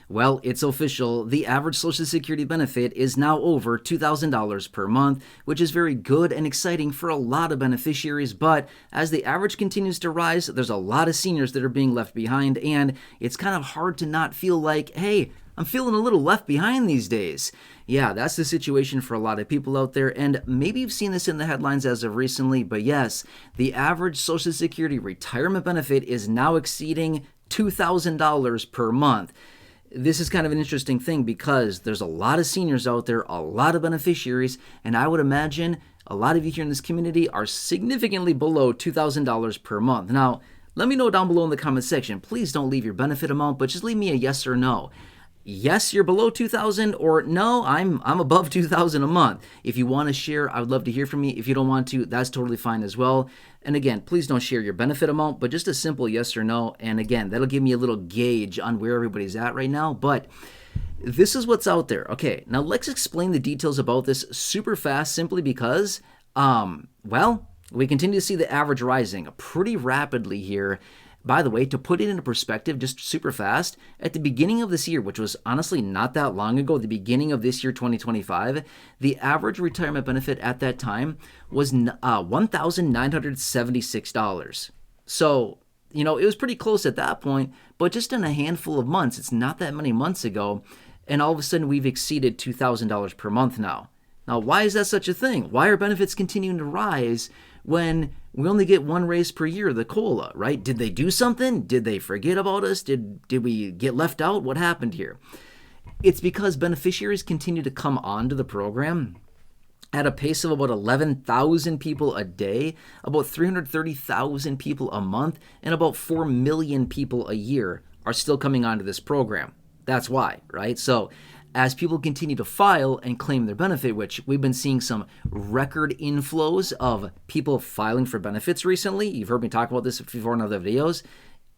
Well, it's official. The average Social Security benefit is now over $2,000 per month, which is very good and exciting for a lot of beneficiaries. But as the average continues to rise, there's a lot of seniors that are being left behind, and it's kind of hard to not feel like, hey, I'm feeling a little left behind these days. Yeah, that's the situation for a lot of people out there, and maybe you've seen this in the headlines as of recently, but yes, the average Social Security retirement benefit is now exceeding $2,000 per month. This is kind of an interesting thing because there's a lot of seniors out there, a lot of beneficiaries, and I would imagine a lot of you here in this community are significantly below $2,000 per month. Now, let me know down below in the comment section. Please don't leave your benefit amount, but just leave me a yes or no. Yes, you're below 2,000, or no, I'm above 2,000 a month. If you want to share, I would love to hear from you. If you don't want to, that's totally fine as well. And again, please don't share your benefit amount, but just a simple yes or no. And again, that'll give me a little gauge on where everybody's at right now. But this is what's out there. Okay, now let's explain the details about this super fast, simply because, well, we continue to see the average rising pretty rapidly here. By the way, to put it into perspective, just super fast, at the beginning of this year, which was honestly not that long ago, the beginning of this year, 2025, the average retirement benefit at that time was $1,976. So, it was pretty close at that point, but just in a handful of months, it's not that many months ago, and all of a sudden we've exceeded $2,000 per month now. Now, why is that such a thing? Why are benefits continuing to rise when we only get one raise per year, the COLA, right? Did they do something? Did they forget about us? Did we get left out? What happened here? It's because beneficiaries continue to come onto the program at a pace of about 11,000 people a day, about 330,000 people a month, and about 4 million people a year are still coming onto this program. That's why, right? So as people continue to file and claim their benefit, which we've been seeing some record inflows of people filing for benefits recently. You've heard me talk about this before in other videos.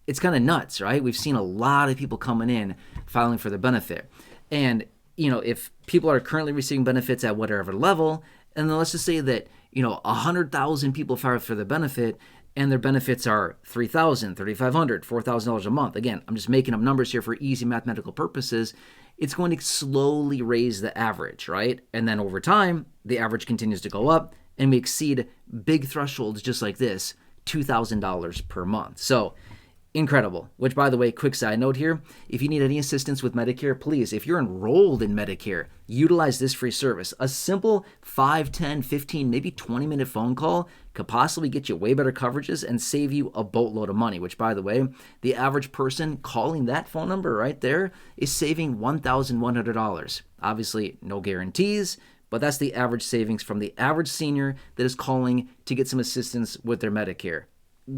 It's kind of nuts, right? We've seen a lot of people coming in filing for their benefit. And, if people are currently receiving benefits at whatever level, and then let's just say that, 100,000 people filed for their benefit, and their benefits are $3,000, $3,500, $4,000 a month. Again, I'm just making up numbers here for easy mathematical purposes. It's going to slowly raise the average, right? And then over time, the average continues to go up, and we exceed big thresholds just like this, $2,000 per month. So incredible. Which, by the way, quick side note here, if you need any assistance with Medicare, please, if you're enrolled in Medicare, utilize this free service. A simple 5, 10, 15, maybe 20-minute phone call could possibly get you way better coverages and save you a boatload of money, which, by the way, the average person calling that phone number right there is saving $1,100. Obviously, no guarantees, but that's the average savings from the average senior that is calling to get some assistance with their Medicare.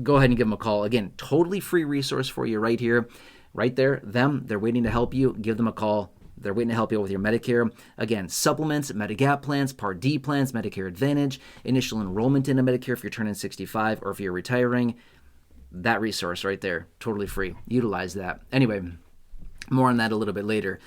Go ahead and give them a call. Again, totally free resource for you right here, right there. They're waiting to help you. Give them a call. They're waiting to help you out with your Medicare. Again, supplements, Medigap plans, Part D plans, Medicare Advantage, initial enrollment into Medicare if you're turning 65 or if you're retiring. That resource right there, totally free. Utilize that. Anyway, more on that a little bit later.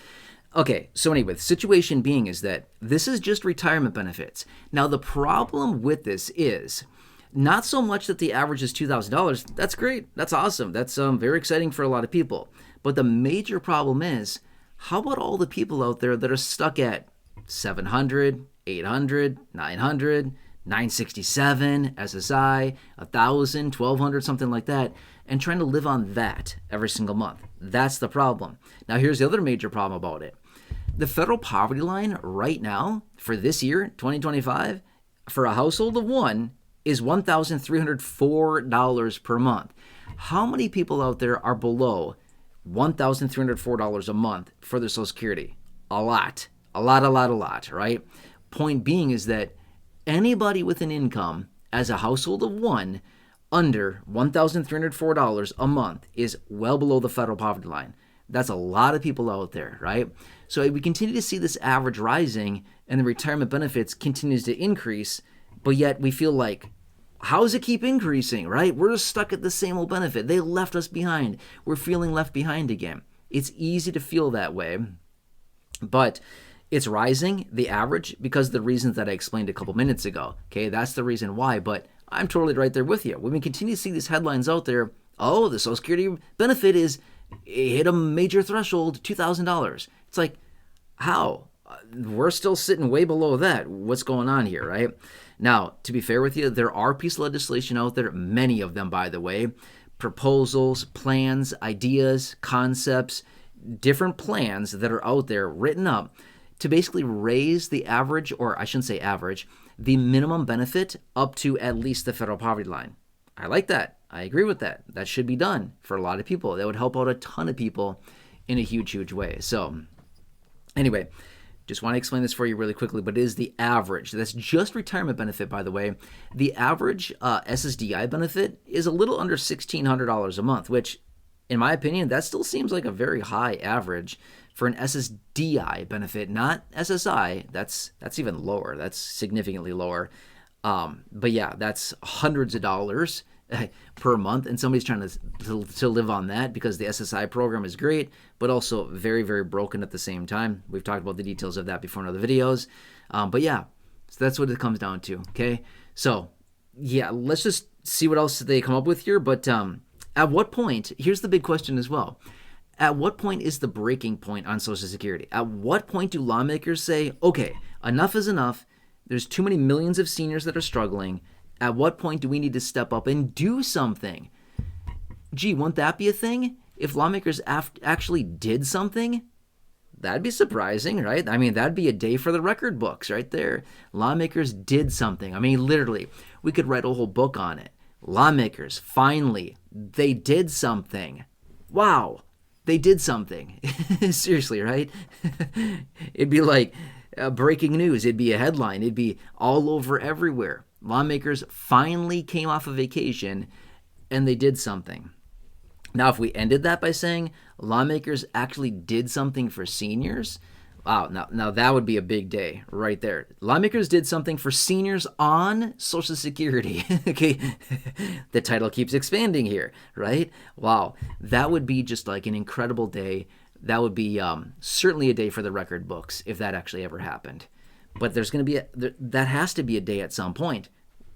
Okay, so anyway, the situation being is that this is just retirement benefits. Now, the problem with this is not so much that the average is $2,000. That's great. That's awesome. That's very exciting for a lot of people. But the major problem is, how about all the people out there that are stuck at 700, 800, 900, 967, SSI, 1,000, 1,200, something like that, and trying to live on that every single month? That's the problem. Now, here's the other major problem about it. The federal poverty line right now for this year, 2025, for a household of one, is $1,304 per month. How many people out there are below $1,304 a month for their Social Security? A lot, right? Point being is that anybody with an income as a household of one under $1,304 a month is well below the federal poverty line. That's a lot of people out there, right? So we continue to see this average rising and the retirement benefits continues to increase, but yet we feel like, how does it keep increasing, right? We're just stuck at the same old benefit. They left us behind. We're feeling left behind again. It's easy to feel that way, but it's rising, the average, because of the reasons that I explained a couple minutes ago. Okay, that's the reason why, but I'm totally right there with you. When we continue to see these headlines out there, oh, the Social Security benefit is It hit a major threshold, $2,000. It's like, how? We're still sitting way below that. What's going on here, right? Now, to be fair with you, there are pieces of legislation out there, many of them, by the way, proposals, plans, ideas, concepts, different plans that are out there written up to basically raise the average, or I shouldn't say average, the minimum benefit up to at least the federal poverty line. I like that. I agree with that. That should be done for a lot of people. That would help out a ton of people in a huge, huge way. So anyway, just want to explain this for you really quickly, but it is the average. That's just retirement benefit, by the way. The average SSDI benefit is a little under $1,600 a month, which, in my opinion, that still seems like a very high average for an SSDI benefit, not SSI. That's even lower. That's significantly lower. But yeah, that's hundreds of dollars per month, and somebody's trying to live on that because the SSI program is great, but also very, very broken at the same time. We've talked about the details of that before in other videos. But yeah, so that's what it comes down to, okay? So yeah, let's just see what else they come up with here. But at what point, here's the big question as well. At what point is the breaking point on Social Security? At what point do lawmakers say, okay, enough is enough, there's too many millions of seniors that are struggling, at what point do we need to step up and do something? Gee, wouldn't that be a thing? If lawmakers actually did something, that'd be surprising, right? I mean, that'd be a day for the record books right there. Lawmakers did something. I mean, literally, we could write a whole book on it. Lawmakers, finally, they did something. Wow, they did something. Seriously, right? It'd be like breaking news. It'd be a headline. It'd be all over everywhere. Lawmakers finally came off a vacation and they did something. Now, if we ended that by saying lawmakers actually did something for seniors, wow, now that would be a big day right there. Lawmakers did something for seniors on Social Security. Okay, the title keeps expanding here, right? Wow, that would be just like an incredible day. That would be certainly a day for the record books if that actually ever happened. But there's going to be that has to be a day at some point.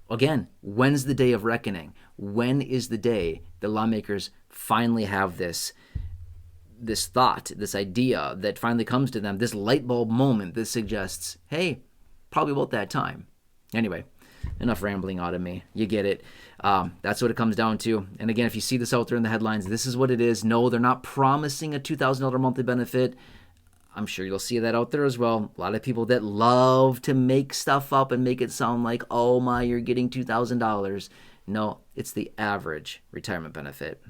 Again, when's the day of reckoning? When is the day the lawmakers finally have this thought, this idea that finally comes to them, this light bulb moment that suggests, hey, probably about that time. Anyway, enough rambling out of me. You get it. That's what it comes down to. And again, if you see this out there in the headlines, this is what it is. No, they're not promising a $2,000 monthly benefit. I'm sure you'll see that out there as well. A lot of people that love to make stuff up and make it sound like, oh my, you're getting $2,000. No, it's the average retirement benefit.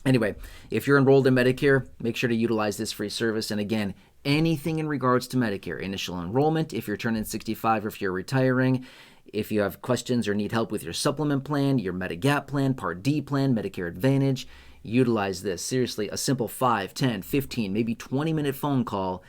Anyway, if you're enrolled in Medicare, make sure to utilize this free service. And again, anything in regards to Medicare, initial enrollment, if you're turning 65 or if you're retiring, if you have questions or need help with your supplement plan, your Medigap plan, Part D plan, Medicare Advantage, utilize this. Seriously, a simple 5, 10, 15, maybe 20-minute phone call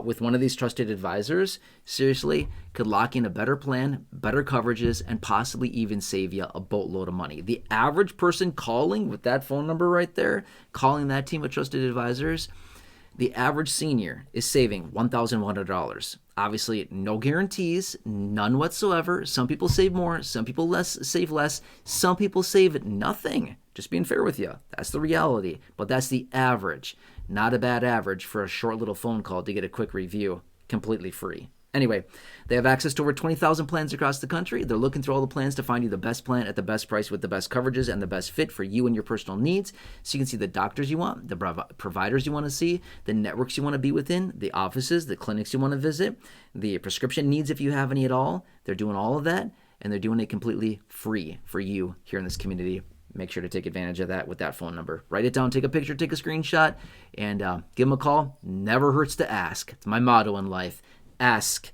with one of these trusted advisors, seriously, could lock in a better plan, better coverages, and possibly even save you a boatload of money. The average person calling with that phone number right there, calling that team of trusted advisors, the average senior is saving $1,100. Obviously, no guarantees, none whatsoever. Some people save more, some people save less, some people save nothing. Just being fair with you. That's the reality. But that's the average. Not a bad average for a short little phone call to get a quick review, completely free. Anyway, they have access to over 20,000 plans across the country. They're looking through all the plans to find you the best plan at the best price with the best coverages and the best fit for you and your personal needs. So you can see the doctors you want, the providers you want to see, the networks you want to be within, the offices, the clinics you want to visit, the prescription needs if you have any at all. They're doing all of that, and they're doing it completely free for you here in this community. Make sure to take advantage of that with that phone number. Write it down, take a picture, take a screenshot, and give them a call. Never hurts to ask. It's my motto in life. Ask,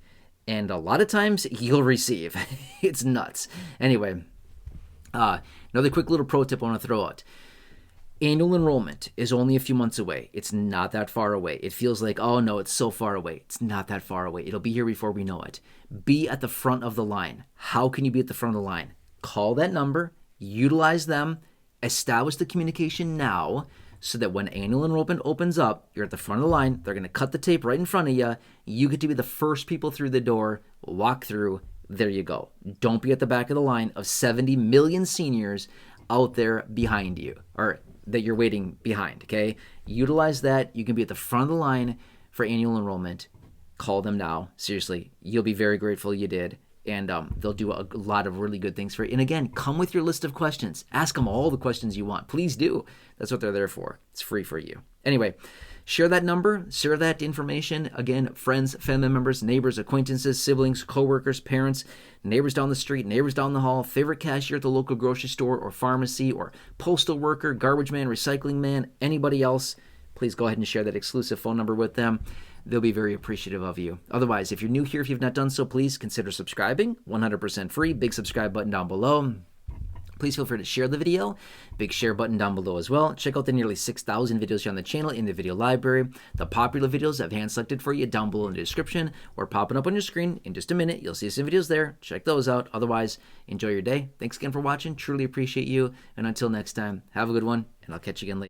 and a lot of times you'll receive. It's nuts. Anyway, another quick little pro tip I want to throw out. Annual enrollment is only a few months away. It's not that far away. It feels like, oh no, it's so far away. It's not that far away. It'll be here before we know it. Be at the front of the line. How can you be at the front of the line? Call that number, utilize them, establish the communication now, so that when annual enrollment opens up, you're at the front of the line. They're going to cut the tape right in front of you. You get to be the first people through the door, walk through. There you go. Don't be at the back of the line of 70 million seniors out there behind you, or that you're waiting behind, okay? Utilize that. You can be at the front of the line for annual enrollment. Call them now. Seriously, you'll be very grateful you did. And they'll do a lot of really good things for you. And again, come with your list of questions. Ask them all the questions you want. Please do. That's what they're there for. It's free for you. Anyway, share that number. Share that information. Again, friends, family members, neighbors, acquaintances, siblings, coworkers, parents, neighbors down the street, neighbors down the hall, favorite cashier at the local grocery store or pharmacy or postal worker, garbage man, recycling man, anybody else. Please go ahead and share that exclusive phone number with them. They'll be very appreciative of you. Otherwise, if you're new here, if you've not done so, please consider subscribing. 100% free. Big subscribe button down below. Please feel free to share the video. Big share button down below as well. Check out the nearly 6,000 videos here on the channel in the video library. The popular videos I've hand selected for you down below in the description or popping up on your screen in just a minute. You'll see some videos there. Check those out. Otherwise, enjoy your day. Thanks again for watching. Truly appreciate you. And until next time, have a good one, and I'll catch you again later.